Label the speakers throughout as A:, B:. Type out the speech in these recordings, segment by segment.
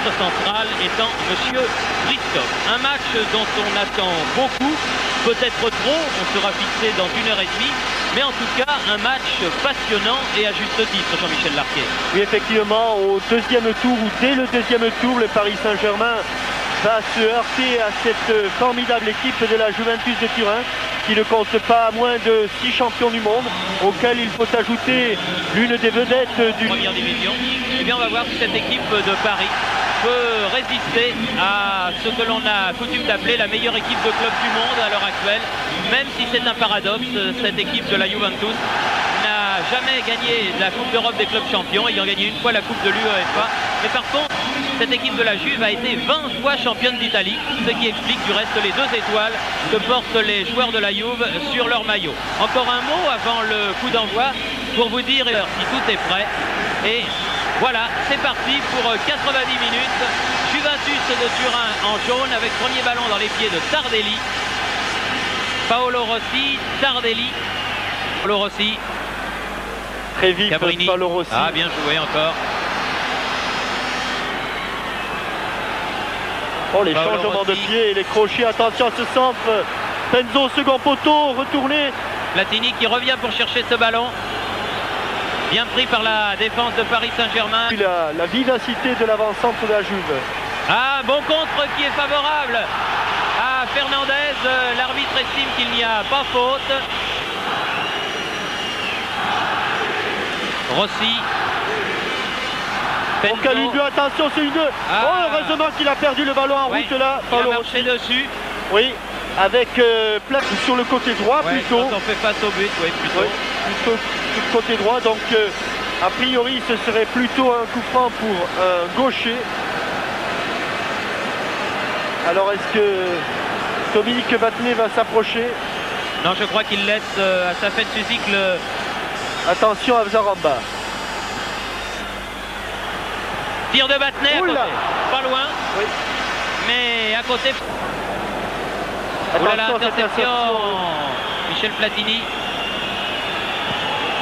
A: l'arbitre central étant Monsieur Christophe. Un match dont on attend beaucoup, peut-être trop, on sera fixé dans 1h30, mais en tout cas un match passionnant et à juste titre, Jean-Michel Larquet.
B: Oui, effectivement, au deuxième tour ou dès le deuxième tour, le Paris Saint-Germain va se heurter à cette formidable équipe de la Juventus de Turin qui ne compte pas moins de 6 champions du monde, auquel il faut ajouter l'une des vedettes du...
A: Première division. Eh bien, on va voir si cette équipe de Paris peut résister à ce que l'on a coutume d'appeler la meilleure équipe de club du monde à l'heure actuelle, même si c'est un paradoxe, cette équipe de la Juventus n'a jamais gagné la Coupe d'Europe des clubs champions, ayant gagné une fois la Coupe de l'UEFA, mais par contre, cette équipe de la Juve a été 20 fois championne d'Italie, ce qui explique du reste les 2 étoiles que portent les joueurs de la Juve sur leur maillot. Encore un mot avant le coup d'envoi pour vous dire si tout est prêt. Et voilà, c'est parti pour 90 minutes. Juventus de Turin en jaune avec premier ballon dans les pieds de Tardelli. Paolo Rossi, Tardelli. Paolo Rossi.
B: Très vite,
A: Cabrini.
B: Paolo Rossi.
A: Ah, bien joué encore.
B: Oh, les changements de pied et les crochets, attention à ce centre. Penzo, second poteau, retourné.
A: Platini qui revient pour chercher ce ballon. Bien pris par la défense de Paris Saint-Germain.
B: La vivacité de l'avant-centre de la Juve.
A: Ah, bon contre qui est favorable à Fernandez. L'arbitre estime qu'il n'y a pas faute. Rossi.
B: Au Calibio, attention, c'est une...
A: Ah.
B: Oh, heureusement qu'il a perdu le ballon en route là.
A: Il a marché dessus.
B: Oui, avec Plaque sur le côté droit plutôt.
A: Quand on fait face au but, oui, plutôt.
B: Oui, plutôt sur le côté droit, donc a priori ce serait plutôt un coup franc pour un gaucher. Alors est-ce que Dominique Vatné va s'approcher?
A: Non, je crois qu'il laisse à sa fête Suzik le...
B: Attention à Zaramba.
A: Tir de Vatné à côté. Pas loin,
B: oui.
A: Mais à côté.
B: Attention,
A: interception. Michel Platini.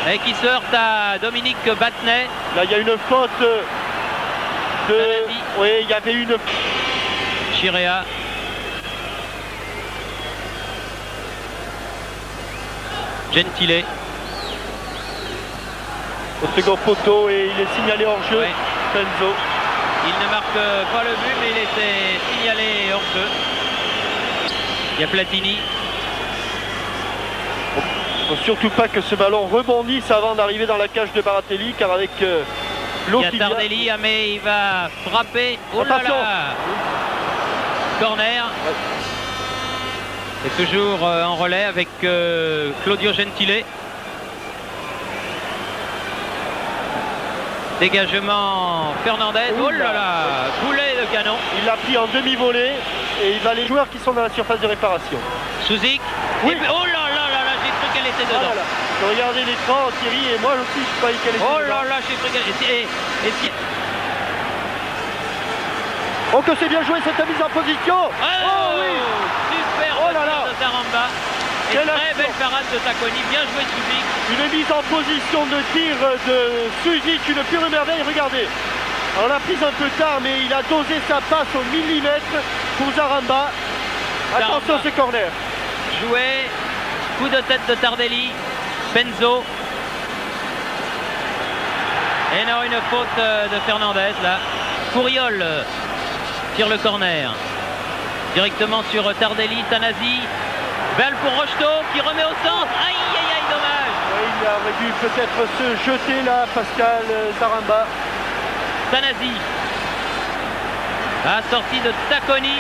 A: Et qui se heurte à Dominique Vatné.
B: Là, il y a une faute de...
A: Tanasi.
B: Oui, il y avait une...
A: Chirea. Gentile.
B: Au second poteau et il est signalé hors jeu.
A: Ouais.
B: Penzo.
A: Il ne marque pas le but, mais il était signalé hors jeu. Il y a Platini.
B: Il ne faut surtout pas que ce ballon rebondisse avant d'arriver dans la cage de Baratelli, car avec l'autre...
A: Il y a Tardelli, mais il va frapper. Oh là là. Corner. Et toujours en relais avec Claudio Gentile. Dégagement Fernandez. Oh là là. Boulet de canon.
B: Il l'a pris en demi-volée et il va les joueurs qui sont dans la surface de réparation.
A: Suzik.
B: Oui.
A: Puis, oh là là là là, j'ai cru qu'elle était dedans.
B: Ah là là. Regardez l'écran, Thierry, et moi aussi je croyais qu'elle était
A: Oh
B: dedans.
A: là là, j'ai cru qu'elle était...
B: Oh que c'est bien joué cette mise en position.
A: Oh oui. Super de Zaramba. Et
B: Quelle
A: très
B: action.
A: belle parade de Tacconi. Bien joué Suzik.
B: Une mise en position de tir de Suzik, une pure merveille, regardez. Alors on l'a prise un peu tard, mais il a dosé sa passe au millimètre pour Zaramba. Attention ce corner.
A: Joué. Coup de tête de Tardelli. Penzo. Et non, une faute de Fernandez là. Couriol tire le corner. Directement sur Tardelli, Tanasi. Balle pour Rocheteau qui remet au centre. Aïe aïe aïe, dommage.
B: Oui, il aurait dû peut-être se jeter là, Pascal Zaramba.
A: Tanasi. La sortie de Tacconi.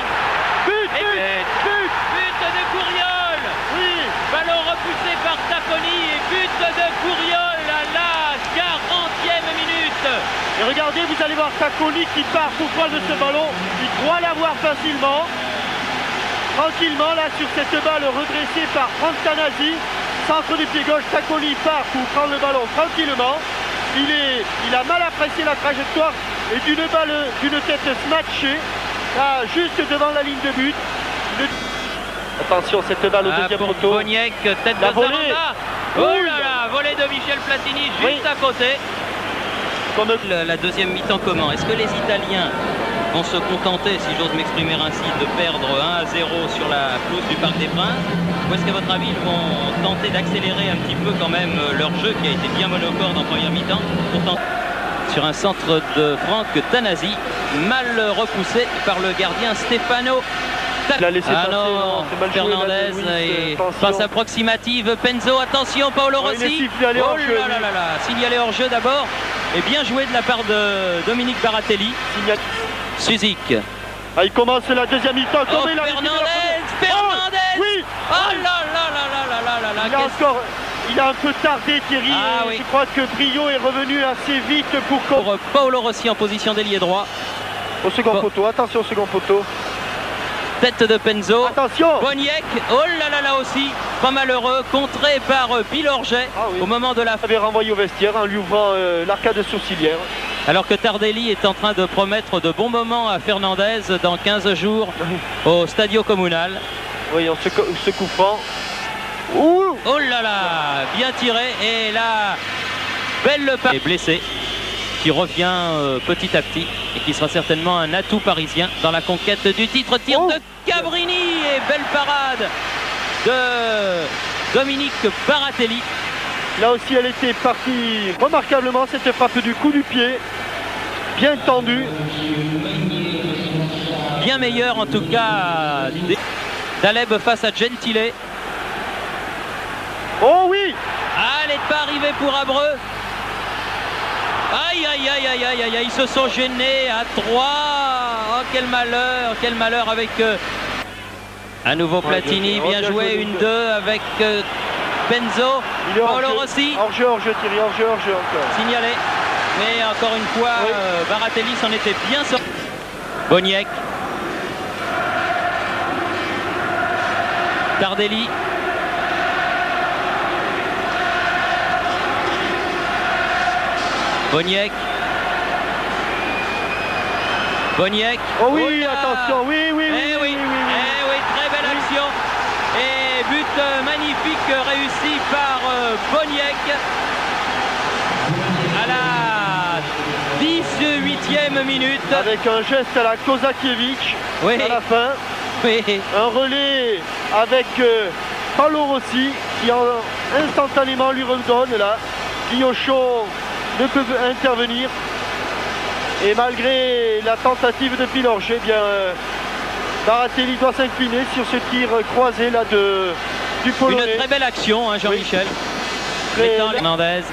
B: But
A: de Couriol.
B: Oui.
A: Ballon repoussé par Tacconi et but de Couriol à la 40e minute.
B: Et regardez, vous allez voir Tacconi qui part pour prendre ce ballon. Il croit l'avoir facilement. Tranquillement, là, sur cette balle redressée par Franck Tanasi. Centre du pied gauche, Tacconi part pour prendre le ballon tranquillement. Il a mal apprécié la trajectoire et d'une tête smatchée, là, juste devant la ligne de but. Attention, cette balle au deuxième poteau.
A: Boniek, tête de Zaramba. Oh là là, volée de Michel Platini juste à côté.
C: La deuxième mi-temps comment? Est-ce que les Italiens
A: vont se contenter, si j'ose m'exprimer ainsi, de perdre 1-0 sur la pelouse du Parc des Princes? Ou est-ce qu'à votre avis, ils vont tenter d'accélérer un petit peu quand même leur jeu qui a été bien monocorde en première mi-temps? Pourtant, sur un centre de Franck Tanasi, mal repoussé par le gardien Stefano.
B: Il a laissé passer,
A: non, Fernandez et passe approximative. Penzo, attention, Paolo Rossi.
B: Oh là
A: là, signalé hors jeu d'abord. Et bien joué de la part de Dominique Baratelli. Suzik.
B: Ah, il commence la deuxième mi-temps.
A: Oh, Fernandez.
B: Oui.
A: Oh là là.
B: Il a un peu tardé, Thierry.
A: Oui.
B: Je crois que Brio est revenu assez vite pour
A: Paolo Rossi en position d'ailier droit.
B: Au second poteau, attention au second poteau.
A: Tête de Penzo.
B: Attention.
A: Boniek, oh là aussi, pas malheureux, contré par Pilorget au moment de la
B: fin. Il avait renvoyé au vestiaire en lui ouvrant l'arcade sourcilière.
A: Alors que Tardelli est en train de promettre de bons moments à Fernandez dans 15 jours au Stadio Comunale.
B: Oui, en se couvrant. Ouh.
A: Oh là là, bien tiré, et là, belle passe. Est blessé, qui revient petit à petit et qui sera certainement un atout parisien dans la conquête du titre. Tir de Cabrini et belle parade de Dominique Baratelli.
B: Là aussi, elle était partie remarquablement, cette frappe du coup du pied, bien tendue.
A: Bien meilleur en tout cas. Daleb face à Gentile.
B: Oh oui.
A: Ah, elle n'est pas arrivée pour Abreu. Aïe, ils se sont gênés à 3. Oh, quel malheur avec à nouveau Platini, bien joué, 1-2 avec Penzo, Paolo Rossi.
B: Hors-jeu, Thierry, hors-jeu encore.
A: Signalé, mais encore une fois, Baratelli s'en était bien sorti. Boniek. Tardelli. Boniek.
B: Oh oui, attention, oui,
A: très belle action. Et but magnifique réussi par Boniek à la 18e minute.
B: Avec un geste à la Kozakiewicz à la fin.
A: Oui.
B: Un relais avec Paolo Rossi qui instantanément lui redonne là. Guillochon ne peut intervenir. Et malgré la tentative de Pilorget, Baratelli doit s'incliner sur ce tir croisé là du Polonais.
A: Une très belle action, hein, Jean-Michel. Fernandez.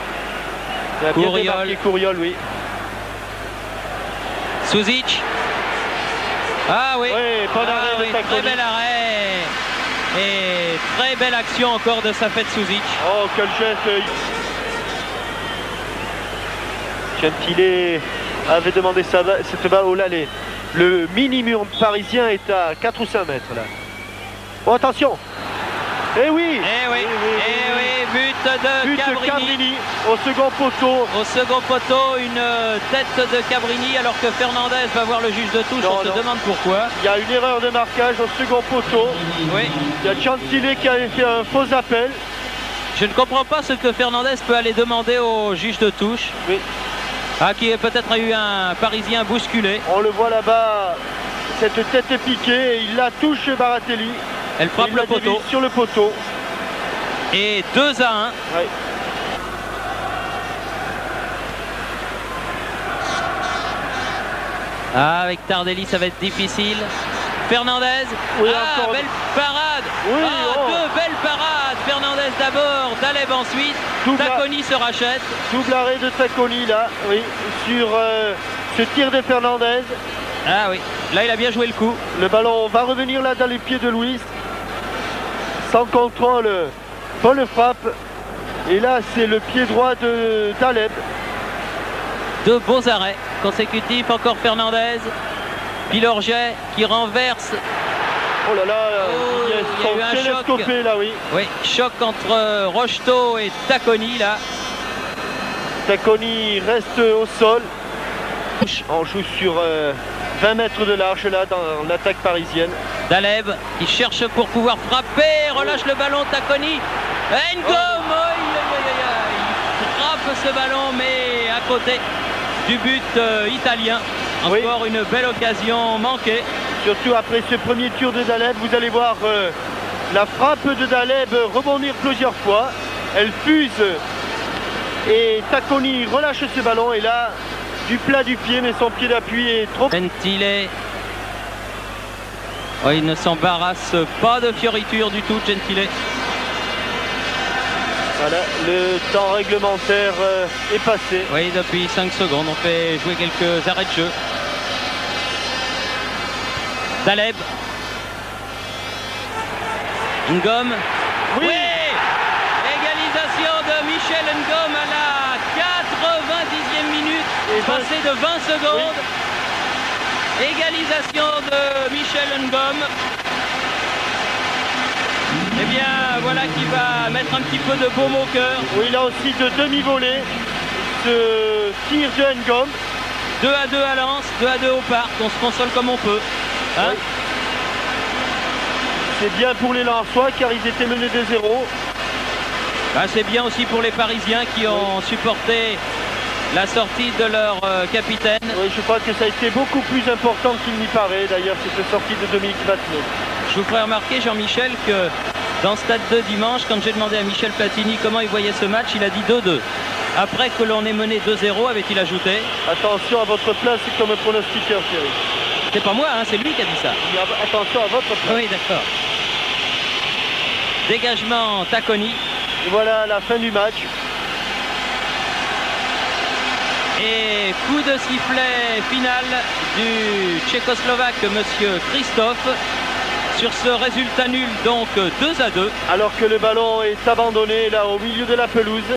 B: Couriol, oui.
A: Suzik. Ah oui.
B: Très
A: bel arrêt. Et très belle action encore de Safet Suzik.
B: Oh, quel geste. Gentile avait demandé cette balle au lalé. Le minimum parisien est à 4 ou 5 mètres là. Oh, attention. Eh oui,
A: but de Cabrini.
B: Au second
A: poteau, une tête de Cabrini alors que Fernandez va voir le juge de touche. On se demande pourquoi.
B: Il y a une erreur de marquage au second poteau.
A: Oui.
B: Il y a Gentile qui avait fait un faux appel.
A: Je ne comprends pas ce que Fernandez peut aller demander au juge de touche.
B: Oui.
A: Qui peut-être a eu un Parisien bousculé.
B: On le voit là-bas, cette tête piquée, et il la touche Baratelli.
A: Elle frappe le poteau.
B: Sur le poteau.
A: Et 2-1.
B: Ouais.
A: Avec Tardelli, ça va être difficile. Fernandez. Belle parade.
B: Oui,
A: deux belles parades. Fernandez d'abord, Daleb ensuite. Tacconi se rachète.
B: Double arrêt de Tacconi là, oui, sur ce tir de Fernandez.
A: Ah oui, là il a bien joué le coup.
B: Le ballon va revenir là dans les pieds de Luis. Sans contrôle, bonne frappe. Et là c'est le pied droit de Daleb.
A: Deux beaux arrêts consécutifs, encore Fernandez. Pilorget qui renverse.
B: Oh là là,
A: il y a eu un choc.
B: Là, oui.
A: Oui, choc entre Rocheteau et Tacconi là.
B: Tacconi reste au sol. On joue sur 20 mètres de large là dans l'attaque parisienne.
A: Daleb qui cherche pour pouvoir frapper, relâche le ballon, Tacconi. Ngom, il frappe ce ballon mais à côté du but italien. Encore une belle occasion manquée.
B: Surtout après ce premier tir de Daleb, vous allez voir la frappe de Daleb rebondir plusieurs fois. Elle fuse et Tacconi relâche ce ballon et là, du plat du pied, mais son pied d'appui est trop...
A: Gentile. Oh, il ne s'embarrasse pas de fioriture du tout, Gentile.
B: Voilà, le temps réglementaire est passé.
A: Oui, depuis 5 secondes, on fait jouer quelques arrêts de jeu. Daleb. Ngom. Oui, égalisation de Michel Ngom à la 90e minute, passé de 20 secondes. Oui. Égalisation de Michel Ngom. Eh bien, voilà qui va mettre un petit peu de baume au cœur.
B: Oui, là aussi de demi-volée, ce tir de Ngom.
A: 2-2 à Lens, 2-2 au parc, on se console comme on peut. Hein,
B: oui. C'est bien pour les Lensois car ils étaient menés de 0.
A: Bah, c'est bien aussi pour les Parisiens qui ont supporté la sortie de leur capitaine.
B: Oui, je crois que ça a été beaucoup plus important qu'il n'y paraît d'ailleurs, cette sortie de Dominique Vattenau.
A: Je vous ferai remarquer, Jean-Michel, que dans Stade 2 dimanche, quand j'ai demandé à Michel Platini comment il voyait ce match, il a dit 2-2. Après que l'on ait mené 2-0, avait-il ajouté.
B: Attention à votre place comme pronostiqueur, Thierry.
A: C'est pas moi, hein, c'est lui qui a dit ça.
B: Attention à votre place.
A: Oui, d'accord. Dégagement Tacconi.
B: Et voilà la fin du match.
A: Et coup de sifflet final du Tchécoslovaque, monsieur Christophe, sur ce résultat nul, donc 2-2.
B: Alors que le ballon est abandonné là au milieu de la pelouse.